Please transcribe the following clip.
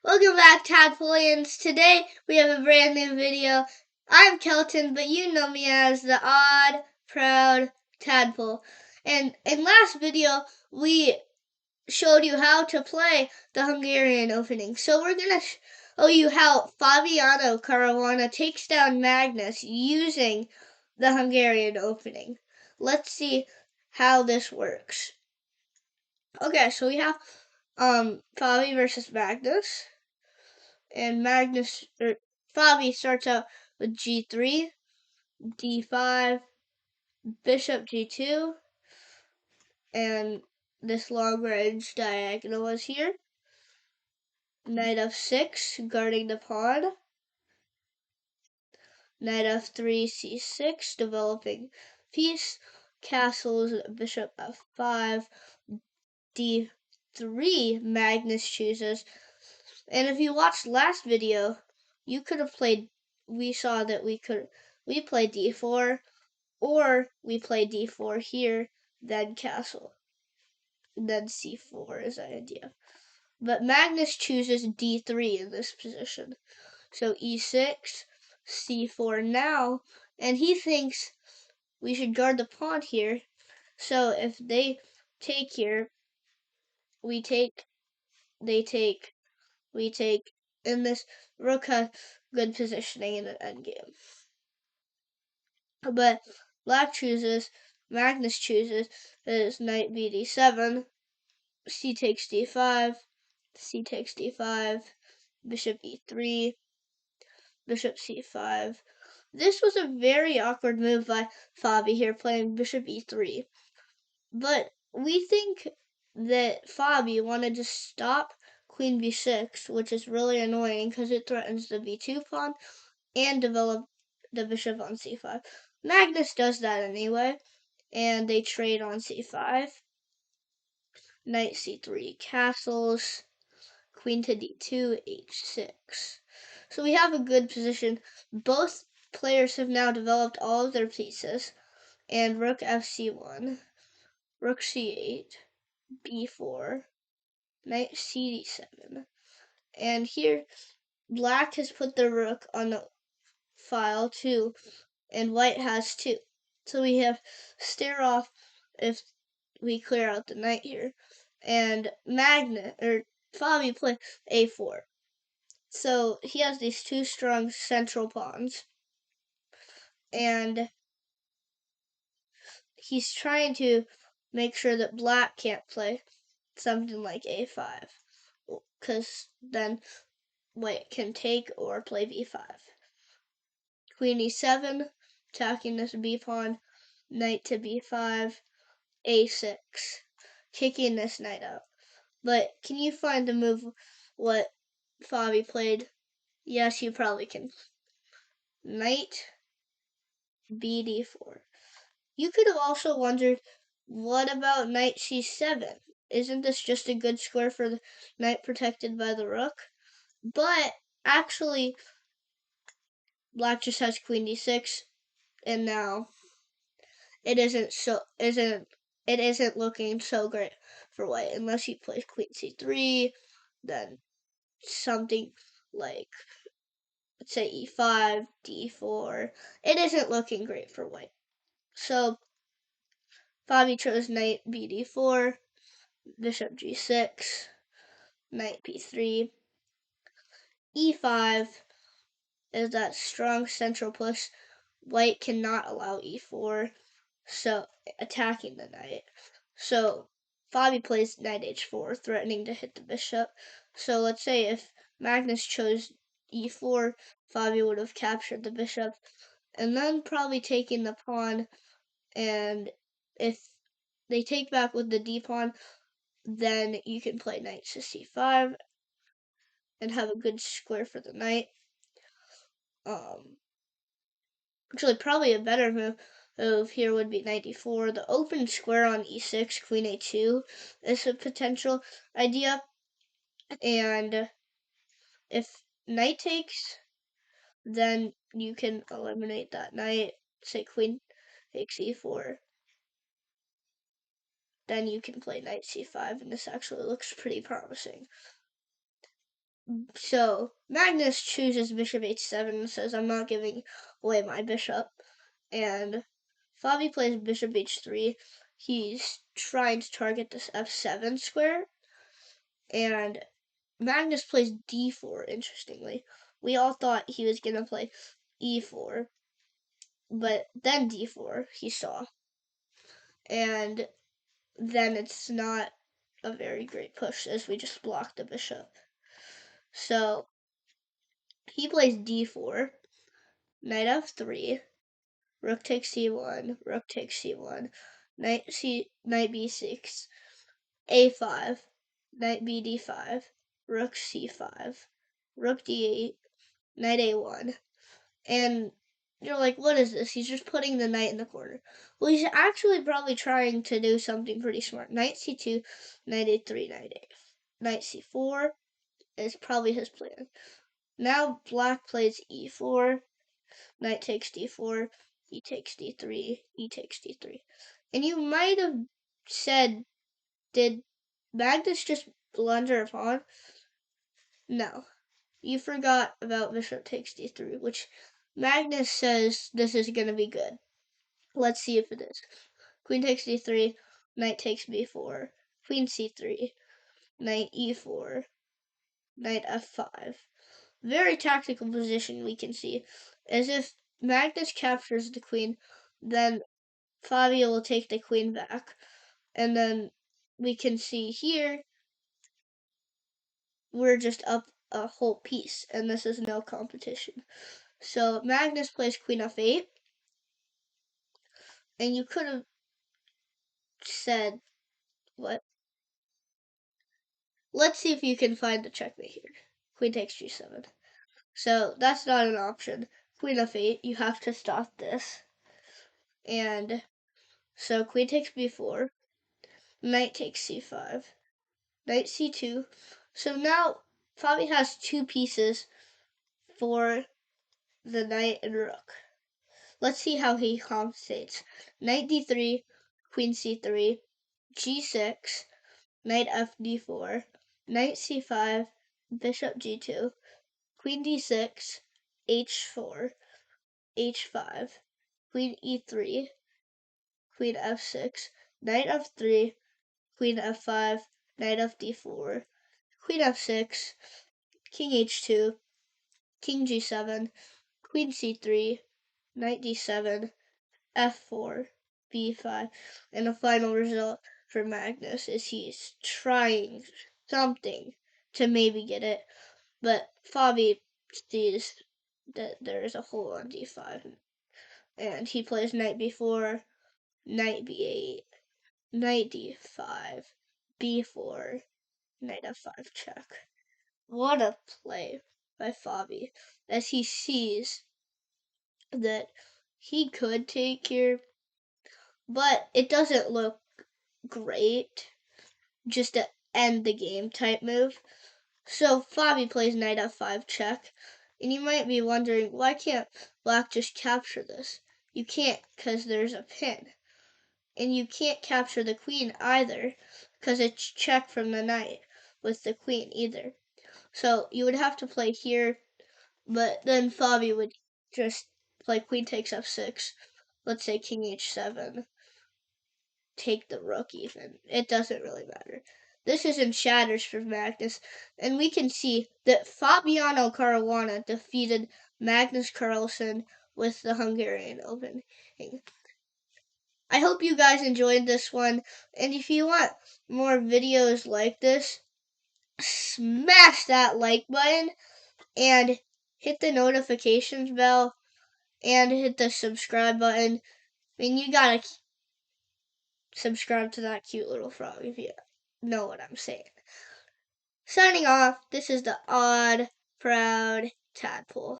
Welcome back, Tadpoleans. Today we have a brand new video. I'm Kelton, but you know me as the Odd Proud Tadpole. And in last video, we showed you how to play the Hungarian Opening. So we're going to show you how Fabiano Caruana takes down Magnus using the Hungarian Opening. Let's see how this works. Okay, so we have Fabi versus Magnus. And Fabi starts out with G3, D5, Bishop G2, and this long range diagonal is here. Knight F6, guarding the pawn. Knight F3, C6, developing piece. Castles, Bishop F5, D3, Magnus chooses. And if you watched last video, you could have played, we saw that we played D4, or we play D4 here, then castle, then C4 is the idea. But Magnus chooses D3 in this position. So E6, C4 now, and he thinks we should guard the pawn here. So if they take here, we take, they take, we take, and this rook has good positioning in the endgame. But Black chooses, Magnus chooses, is knight bd7, c takes d5, c takes d5, bishop e3, bishop c5. This was a very awkward move by Fabi here, playing bishop e3. But we think that Fabi wanted to stop queen b6, which is really annoying because it threatens the b2 pawn and develop the bishop on c5. Magnus does that anyway, and they trade on c5. Knight c3 castles, queen to d2, h6. So we have a good position. Both players have now developed all of their pieces, and rook fc1, rook c8, b4, knight cd7. And here, Black has put the rook on the file too, and White has two. So we have stare off if we clear out the knight here. And Fabi play a4. So he has these two strong central pawns. And he's trying to make sure that Black can't play something like a5. Because then White can take or play b5. Queen e7, attacking this b pawn, knight to b5, a6, kicking this knight out. But can you find the move what Fabi played? Yes, you probably can. Knight bd4. You could have also wondered, what about knight c7? Isn't this just a good square for the knight protected by the rook? But actually, Black just has queen d6, and now it isn't looking so great for White unless he plays queen c3, then something like, let's say e5, d4. It isn't looking great for White. So Fabi chose knight bd4, bishop g6, knight b3, e5 is that strong central push. White cannot allow e4, so attacking the knight. So Fabi plays knight h4, threatening to hit the bishop. So let's say if Magnus chose e4, Fabi would have captured the bishop, and then probably taking the pawn. And if they take back with the d pawn, then you can play knight to c5 and have a good square for the knight. Actually, probably a better move here would be knight d4. The open square on e6, queen a2 is a potential idea. And if knight takes, then you can eliminate that knight. Say queen takes e4. Then you can play knight c5, and this actually looks pretty promising. So Magnus chooses bishop h7 and says, I'm not giving away my bishop. And Fabi plays bishop h3. He's trying to target this f7 square. And Magnus plays d4, interestingly. We all thought he was going to play e4. But then d4, he saw. And then it's not a very great push, as we just blocked the bishop. So he plays d4, knight f3, rook takes c1, rook takes c1, knight b6, a5, knight b d5, rook c5, rook d8, knight a1. And you're like, what is this? He's just putting the knight in the corner. Well, he's actually probably trying to do something pretty smart. Knight c2, knight a3, knight c4 is probably his plan. Now black plays e4, knight takes d4, e takes d3, e takes d3. And you might have said, did Magnus just blunder a pawn? No. You forgot about bishop takes d3, which Magnus says this is going to be good. Let's see if it is. Queen takes d3, knight takes b4, queen c3, knight e4, knight f5. Very tactical position we can see. As if Magnus captures the queen, then Fabio will take the queen back. And then we can see here, we're just up a whole piece, and this is no competition. So Magnus plays queen f8, and you could have said, what? Let's see if you can find the checkmate here. Queen takes g7. So that's not an option. Queen f8, you have to stop this. And so queen takes b4, knight takes c5, knight c2. So now Fabi has two pieces for the knight and rook. Let's see how he compensates. Knight d3, queen c3, g6, knight f d4, knight c5, bishop g2, queen d6, h4, h5, queen e3, queen f6, knight f3, queen f5, knight f d4, queen f6, king h2, king g7, queen c3, knight d7, f4, b5, and the final result for Magnus is he's trying something to maybe get it, but Fabi sees that there is a hole on d5, and he plays knight b4, knight b8, knight d5, b4, knight f5 check. What a play by Fabi, as he sees that he could take here, but it doesn't look great, just to end the game type move. So Fabi plays knight f5 check, and you might be wondering, why can't black just capture this? You can't, because there's a pin. And you can't capture the queen either, because it's check from the knight with the queen either. So you would have to play here, but then Fabi would just play queen takes f6, let's say king h7, take the rook even. It doesn't really matter. This is in shatters for Magnus, and we can see that Fabiano Caruana defeated Magnus Carlsen with the Hungarian Opening. I hope you guys enjoyed this one, and if you want more videos like this, smash that like button and hit the notifications bell and hit the subscribe button. I mean, you gotta subscribe to that cute little frog if you know what I'm saying. Signing off, this is the Odd Proud Tadpole.